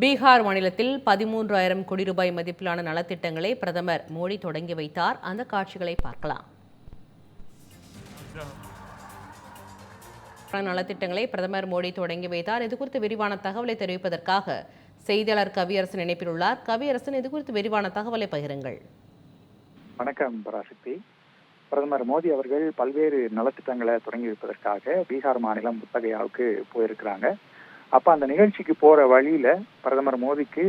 பீகார் மாநிலத்தில் 13,000 கோடி ரூபாய் மதிப்பிலான நலத்திட்டங்களை பிரதமர் மோடி தொடங்கி வைத்தார். அந்த காட்சிகளை பார்க்கலாம். நலத்திட்டங்களை பிரதமர் மோடி தொடங்கி வைத்தார். இதுகுறித்து விரிவான தகவலை தெரிவிப்பதற்காக செய்தியாளர் கவியரசன் இணைப்பில் உள்ளார். கவியரசன், இதுகுறித்து விரிவான தகவலை பகிருங்கள். வணக்கம் பராசக்தி. பிரதமர் மோடி அவர்கள் பல்வேறு நலத்திட்டங்களை தொடங்கி வைப்பதற்காக பீகார் மாநிலம் புத்தகையாவுக்கு போயிருக்கிறாங்க. அப்ப அந்த நிகழ்ச்சிக்கு போற வழியில பிரதமர் மோடிக்கு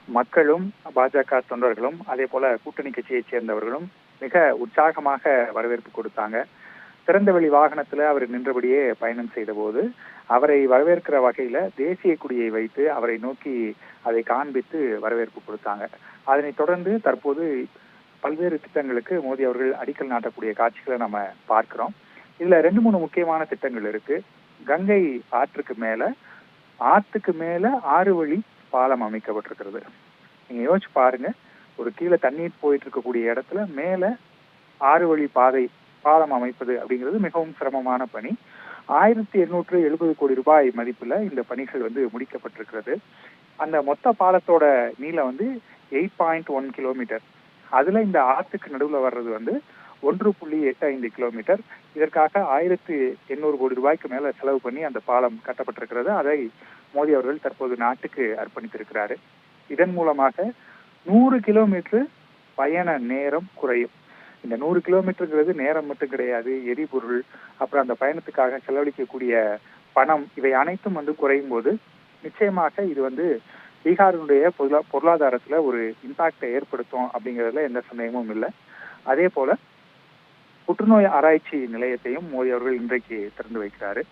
மக்களும் பாஜக தொண்டர்களும் அதே போல கூட்டணி கட்சியைச் சேர்ந்தவர்களும் மிக உற்சாகமாக வரவேற்பு கொடுத்தாங்க. திறந்தவெளி வாகனத்துல அவர் நின்றபடியே பயணம் செய்த போது அவரை வரவேற்கிற வகையில தேசிய கொடியை வைத்து அவரை நோக்கி அதை காண்பித்து வரவேற்பு கொடுத்தாங்க. அதனைத் தொடர்ந்து தற்போது பல்வேறு திட்டங்களுக்கு மோடி அவர்கள் அடிக்கல் நாட்டக்கூடிய காட்சிகளை நம்ம பார்க்கிறோம். இதுல 2-3 முக்கியமான திட்டங்கள் இருக்கு. கங்கை ஆற்றுக்கு மேல 6 வழி பாலம் அமைக்கப்பட்டிருக்கிறது. நீங்க யோசிச்சு பாருங்க, ஒரு கீழே தண்ணீர் போயிட்டு இருக்கக்கூடிய இடத்துல மேல 6 வழி பாலம் அமைப்பது அப்படிங்கிறது மிகவும் சிரமமான பணி. 1870 கோடி ரூபாய் மதிப்புல இந்த பணிகள் முடிக்கப்பட்டிருக்கிறது. அந்த மொத்த பாலத்தோட நீளம் 8.1 கிலோமீட்டர். அதுல இந்த ஆற்றுக்கு நடுவுல வர்றது 1.85 கிலோமீட்டர். இதற்காக 1800 கோடி ரூபாய்க்கு மேல செலவு பண்ணி அந்த பாலம் கட்டப்பட்டிருக்கிறது. அதை மோடி அவர்கள் தற்போது நாட்டுக்கு அர்ப்பணித்திருக்கிறாரு. இதன் மூலமாக 100 கிலோமீட்டர் பயண நேரம் குறையும். இந்த 100 கிலோமீட்டருங்கிறது நேரம் மட்டும் கிடையாது, எரிபொருள், அப்புறம் அந்த பயணத்துக்காக செலவழிக்கக்கூடிய பணம், இவை அனைத்தும் குறையும் போது நிச்சயமாக இது பீகாரினுடைய பொருளாதாரத்துல ஒரு இம்பாக்டை ஏற்படுத்தும் அப்படிங்கிறதுல எந்த சந்தேகமும் இல்லை. அதே போல புற்றுநோய் ஆராய்ச்சி நிலையத்தையும் மோடி அவர்கள் இன்றைக்கு திறந்து வைக்கிறாரு.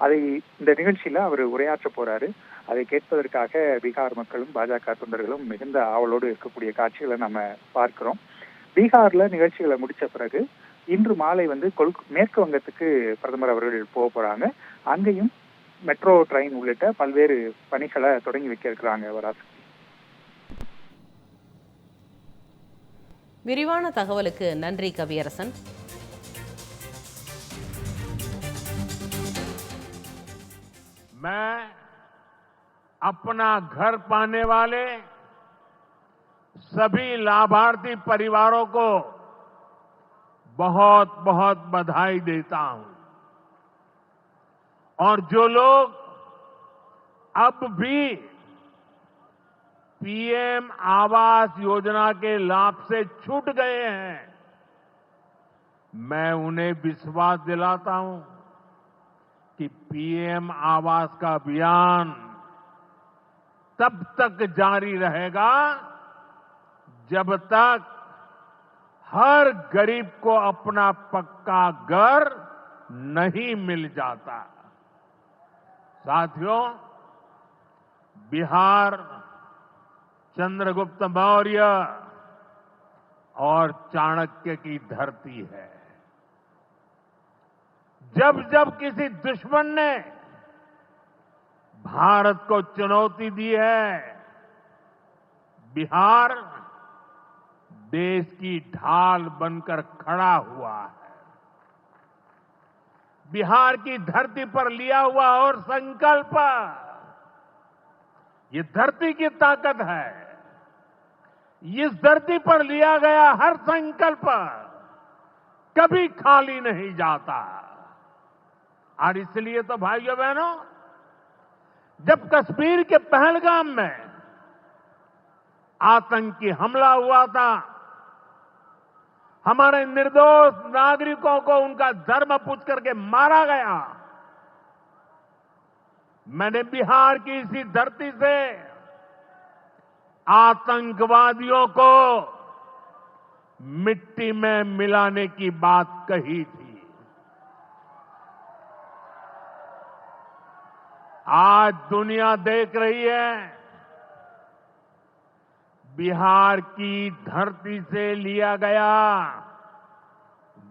அதை இந்த நிகழ்ச்சியில அவர் உரையாற்ற போறாரு. அதை கேட்பதற்காக பீகார் மக்களும் பாஜக தொண்டர்களும் மிகுந்த ஆவலோடு இருக்கக்கூடிய காட்சிகளை நம்ம பார்க்கிறோம். பீகார்ல நிகழ்ச்சிகளை முடிச்ச பிறகு இன்று மாலை மேற்கு வங்கத்துக்கு பிரதமர் அவர்கள் போக போறாங்க. அங்கேயும் மெட்ரோ ட்ரெயின் உள்ளிட்ட பல்வேறு பணிகளை தொடங்கி வைக்க இருக்கிறாங்க. வராசக்தி, விரிவான தகவலுக்கு நன்றி கவியரசன். मैं अपना घर पाने वाले सभी लाभार्थी परिवारों को बहुत बहुत बधाई देता हूं। और जो लोग अब भी पीएम आवास योजना के लाभ से छूट गए हैं, मैं उन्हें विश्वास दिलाता हूं कि पीएम आवास का अभियान तब तक जारी रहेगा जब तक हर गरीब को अपना पक्का घर नहीं मिल जाता। साथियों, बिहार चंद्रगुप्त मौर्य और चाणक्य की धरती है। जब जब किसी दुश्मन ने भारत को चुनौती दी है, बिहार देश की ढाल बनकर खड़ा हुआ है। बिहार की धरती पर लिया हुआ और संकल्प, ये धरती की ताकत है। इस धरती पर लिया गया हर संकल्प कभी खाली नहीं जाता। और इसलिए तो भाइयों बहनों, जब कश्मीर के पहलगाम में आतंकी हमला हुआ था, हमारे निर्दोष नागरिकों को उनका धर्म पूछ करके मारा गया, मैंने बिहार की इसी धरती से आतंकवादियों को मिट्टी में मिलाने की बात कही थी। आज दुनिया देख रही है, बिहार की धरती से लिया गया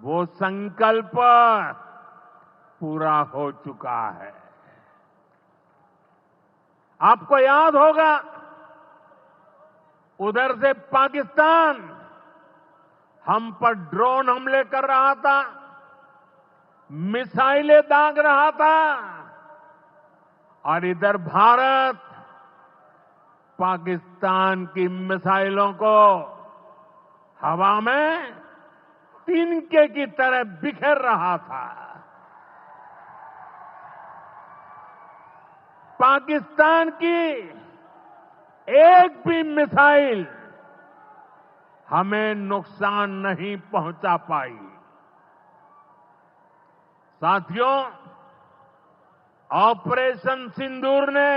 वो संकल्प पूरा हो चुका है। आपको याद होगा, उधर से पाकिस्तान हम पर ड्रोन हमले कर रहा था, मिसाइलें दाग रहा था, और इधर भारत पाकिस्तान की मिसाइलों को हवा में तिनके की तरह बिखेर रहा था। पाकिस्तान की एक भी मिसाइल हमें नुकसान नहीं पहुंचा पाई। साथियों, ऑपरेशन सिंदूर ने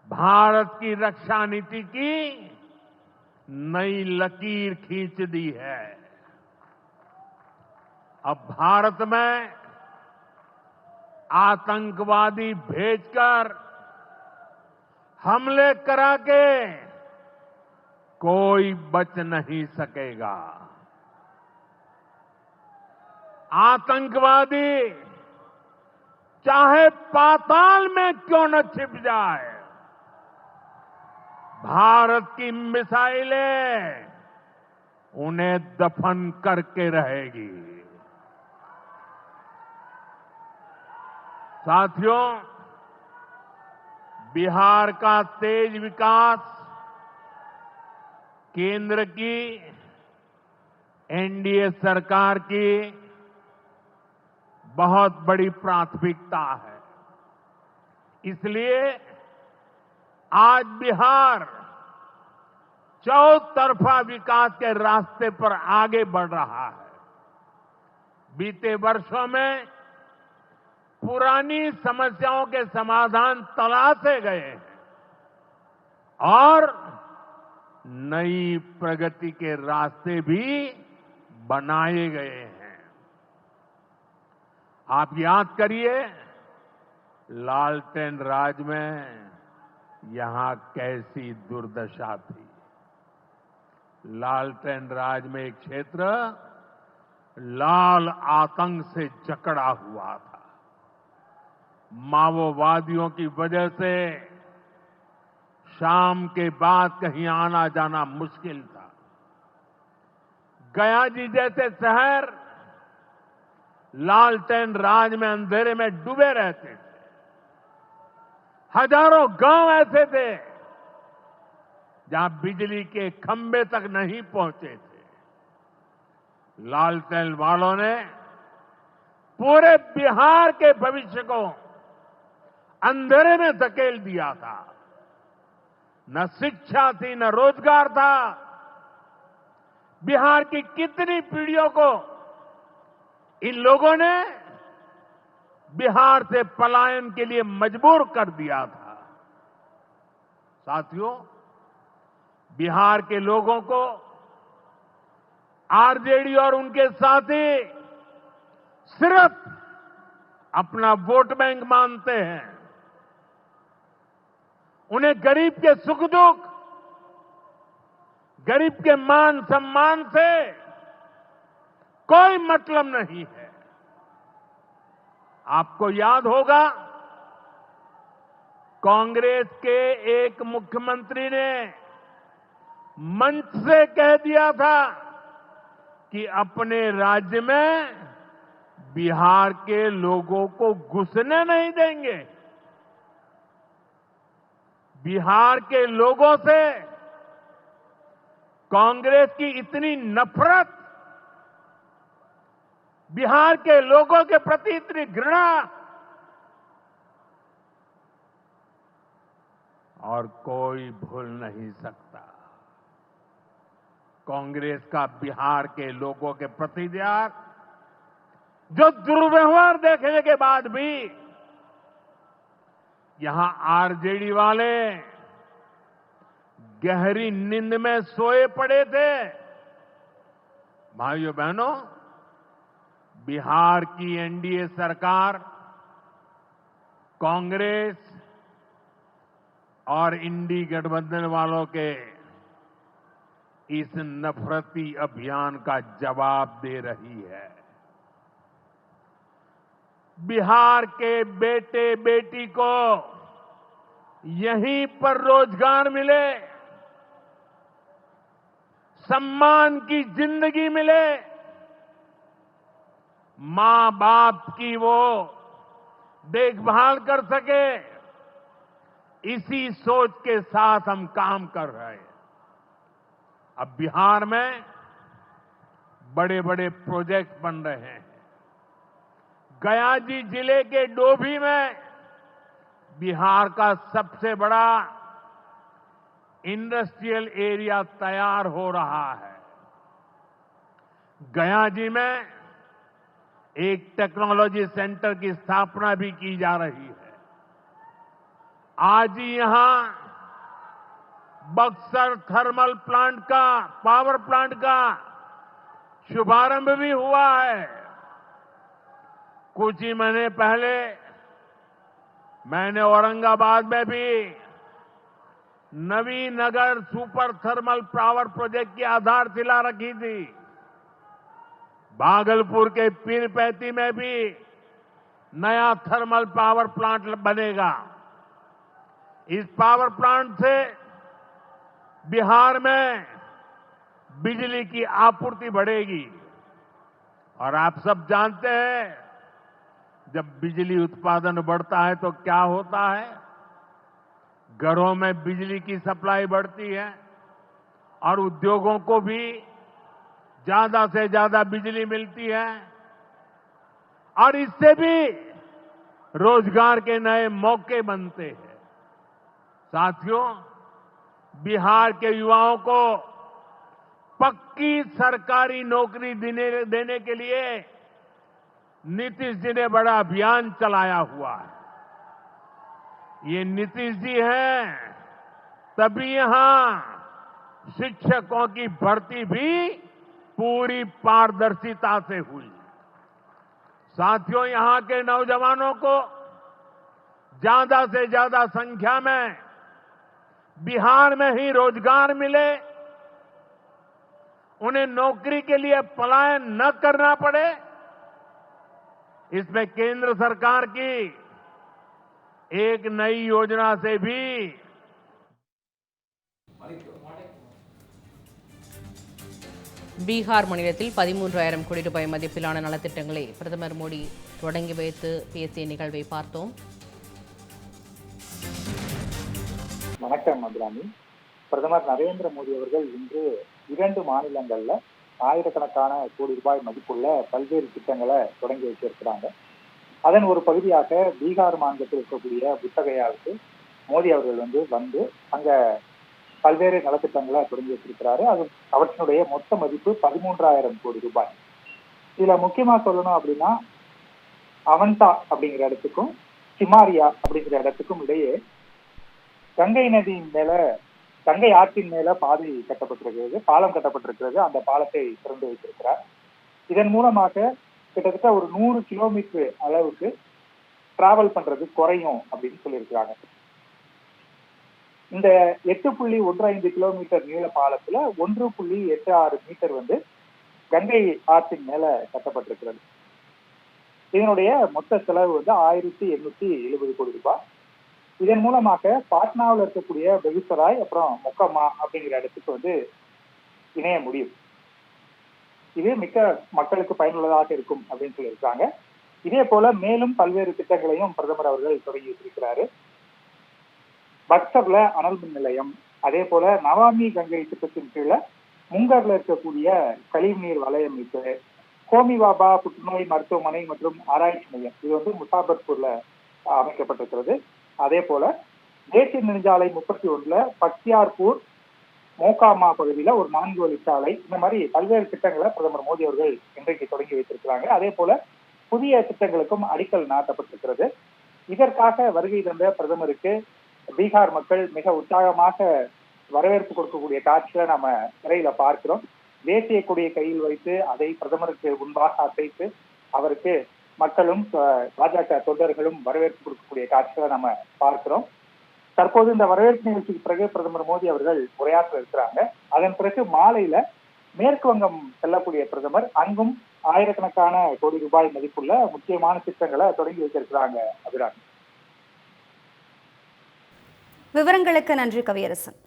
भारत की रक्षा नीति की नई लकीर खींच दी है। अब भारत में आतंकवादी भेजकर हमले करा के कोई बच नहीं सकेगा। आतंकवादी चाहे पाताल में क्यों न छिप जाए, भारत की मिसाइलें उन्हें दफन करके रहेगी। साथियों, बिहार का तेज विकास केंद्र की एनडीए सरकार की बहुत बड़ी प्राथमिकता है। इसलिए आज बिहार चौतरफा विकास के रास्ते पर आगे बढ़ रहा है। बीते वर्षों में पुरानी समस्याओं के समाधान तलाशे गए हैं और नई प्रगति के रास्ते भी बनाए गए हैं। आप याद करिए, लालटेन राज में यहां कैसी दुर्दशा थी। लालटेन राज में एक क्षेत्र लाल आतंक से जकड़ा हुआ था। माओवादियों की वजह से शाम के बाद कहीं आना जाना मुश्किल था। गया जी जैसे शहर लालटेन राज में अंधेरे में डूबे रहते थे। हजारों गांव ऐसे थे जहां बिजली के खंभे तक नहीं पहुंचे थे। लालटेन वालों ने पूरे बिहार के भविष्य को अंधेरे में धकेल दिया था। न शिक्षा थी, न रोजगार था। बिहार की कितनी पीढ़ियों को इन लोगों ने बिहार से पलायन के लिए मजबूर कर दिया था। साथियों, बिहार के लोगों को आरजेडी और उनके साथी सिर्फ अपना वोट बैंक मानते हैं। उन्हें गरीब के सुख दुख, गरीब के मान सम्मान से कोई मतलब नहीं है। आपको याद होगा, कांग्रेस के एक मुख्यमंत्री ने मंच से कह दिया था कि अपने राज्य में बिहार के लोगों को घुसने नहीं देंगे। बिहार के लोगों से कांग्रेस की इतनी नफरत, बिहार के लोगों के प्रति इतनी घृणा, और कोई भूल नहीं सकता। कांग्रेस का बिहार के लोगों के प्रति त्याग, जो दुर्व्यवहार देखने के बाद भी यहां आरजेडी वाले गहरी नींद में सोए पड़े थे। भाइयों बहनों, बिहार की एनडीए सरकार कांग्रेस और इंडी गठबंधन वालों के इस नफरती अभियान का जवाब दे रही है। बिहार के बेटे बेटी को यहीं पर रोजगार मिले, सम्मान की जिंदगी मिले, मां बाप की वो देखभाल कर सके, इसी सोच के साथ हम काम कर रहे हैं। अब बिहार में बड़े बड़े प्रोजेक्ट बन रहे हैं। गया जी जिले के डोभी में बिहार का सबसे बड़ा इंडस्ट्रियल एरिया तैयार हो रहा है। गया जी में एक टेक्नोलॉजी सेंटर की स्थापना भी की जा रही है। आज ही यहां बक्सर थर्मल प्लांट का, पावर प्लांट का शुभारंभ भी हुआ है। कुछ ही महीने पहले मैंने औरंगाबाद में भी Navinagar super thermal power project की आधारशिला रखी थी। भागलपुर के पीरपैंती में भी नया थर्मल पावर प्लांट बनेगा। इस पावर प्लांट से बिहार में बिजली की आपूर्ति बढ़ेगी। और आप सब जानते हैं, जब बिजली उत्पादन बढ़ता है तो क्या होता है? घरों में बिजली की सप्लाई बढ़ती है और उद्योगों को भी ज्यादा से ज्यादा बिजली मिलती है और इससे भी रोजगार के नए मौके बनते हैं। साथियों, बिहार के युवाओं को पक्की सरकारी नौकरी देने के लिए नीतीश जी ने बड़ा अभियान चलाया हुआ है। ये नीतीश जी हैं, तभी यहां शिक्षकों की भर्ती भी पूरी पारदर्शिता से हुई। साथियों, यहां के नौजवानों को ज्यादा से ज्यादा संख्या में बिहार में ही रोजगार मिले, उन्हें नौकरी के लिए पलायन न करना पड़े, इसमें केंद्र सरकार की एक नई योजना से भी பீகார் மாநிலத்தில் 13,000 கோடி ரூபாய் மதிப்பிலான நலத்திட்டங்களை பிரதமர் மோடி தொடங்கி வைத்து பேசிய நிகழ்வை பார்த்தோம். வணக்கம் அபிராமி. பிரதமர் நரேந்திர மோடி அவர்கள் இன்று 2 மாநிலங்கள்ல ஆயிரக்கணக்கான கோடி ரூபாய் மதிப்புள்ள பல்வேறு திட்டங்களை தொடங்கி வச்சிருக்கிறாங்க. அதன் ஒரு பகுதியாக பீகார் மாநிலத்தில் இருக்கக்கூடிய புத்தகையாவுக்கு மோடி அவர்கள் வந்து அங்க பல்வேறு நலத்திட்டங்களை தொடங்கி வச்சிருக்கிறாரு. அது அவற்றினுடைய மொத்த மதிப்பு 13,000 கோடி ரூபாய். இதுல முக்கியமா சொல்லணும் அப்படின்னா, அவந்தா அப்படிங்கிற இடத்துக்கும் சிமாரியா அப்படிங்கிற இடத்துக்கும் இடையே கங்கை நதியின் மேல, கங்கை ஆற்றின் மேல பாதை கட்டப்பட்டிருக்கிறது, பாலம் கட்டப்பட்டிருக்கிறது. அந்த பாலத்தை திறந்து வைத்திருக்கிறார். இதன் மூலமாக கிட்டத்தட்ட ஒரு 100 கிலோமீட்டர் அளவுக்கு டிராவல் பண்றது குறையும் அப்படின்னு சொல்லியிருக்கிறாங்க. இந்த 8.15 கிலோமீட்டர் நீள பாலத்துல 1.86 மீட்டர் கங்கை ஆற்றின் மேல கட்டப்பட்டிருக்கிறது. இதனுடைய மொத்த செலவு 1,870 கோடி ரூபாய். இதன் மூலமாக பாட்னாவில் இருக்கக்கூடிய பெகுசராய் அப்புறம் மொக்கமா அப்படிங்கிற இடத்துக்கு இணைய முடியும். இது மிக்க மக்களுக்கு பயனுள்ளதாக இருக்கும் அப்படின்னு சொல்லியிருக்காங்க. இதே போல மேலும் பல்வேறு திட்டங்களையும் பிரதமர் அவர்கள் தொடங்கி வைத்திருக்கிறாரு. பக்சர்ல அனல் மின் நிலையம், அதே போல நமாமி கங்கை திட்டத்தின் கீழே முங்கர்ல இருக்கக்கூடிய கழிவுநீர் வலையமைப்பு, ஹோமி பாபா புற்றுநோய் மருத்துவமனை மற்றும் ஆராய்ச்சி மையம், இது முசாபர்பூர்ல அமைக்கப்பட்டிருக்கிறது. அதே போல தேசிய நெடுஞ்சாலை 31ல பக்தியார்பூர் மோகாமா பகுதியில ஒரு 4 வழிச்சாலை, இந்த மாதிரி பல்வேறு திட்டங்களை பிரதமர் மோடி அவர்கள் இன்றைக்கு தொடங்கி வைத்திருக்கிறாங்க. அதே போல புதிய திட்டங்களுக்கும் அடிக்கல் நாட்டப்பட்டிருக்கிறது. இதற்காக வருகை தந்த பிரதமருக்கு பீகார் மக்கள் மிக உற்சாகமாக வரவேற்பு கொடுக்கக்கூடிய காட்சிகளை நாம திரையில பார்க்கிறோம். தேசிய கொடியை கையில் வைத்து அதை பிரதமருக்கு முன்பாக அசைத்து அவருக்கு மக்களும் பாஜக தொண்டர்களும் வரவேற்பு கொடுக்கக்கூடிய காட்சிகளை நாம பார்க்கிறோம். தற்போது இந்த வரவேற்பு நிகழ்ச்சிக்கு பிறகு பிரதமர் மோடி அவர்கள் உரையாற்ற இருக்கிறாங்க. அதன் பிறகு மாலையில மேற்கு வங்கம் செல்லக்கூடிய பிரதமர் அங்கும் ஆயிரக்கணக்கான கோடி ரூபாய் மதிப்புள்ள முக்கியமான திட்டங்களை தொடங்கி வைத்திருக்கிறாங்க. அபிராமி, விவரங்களுக்கு நன்றி கவியரசன்.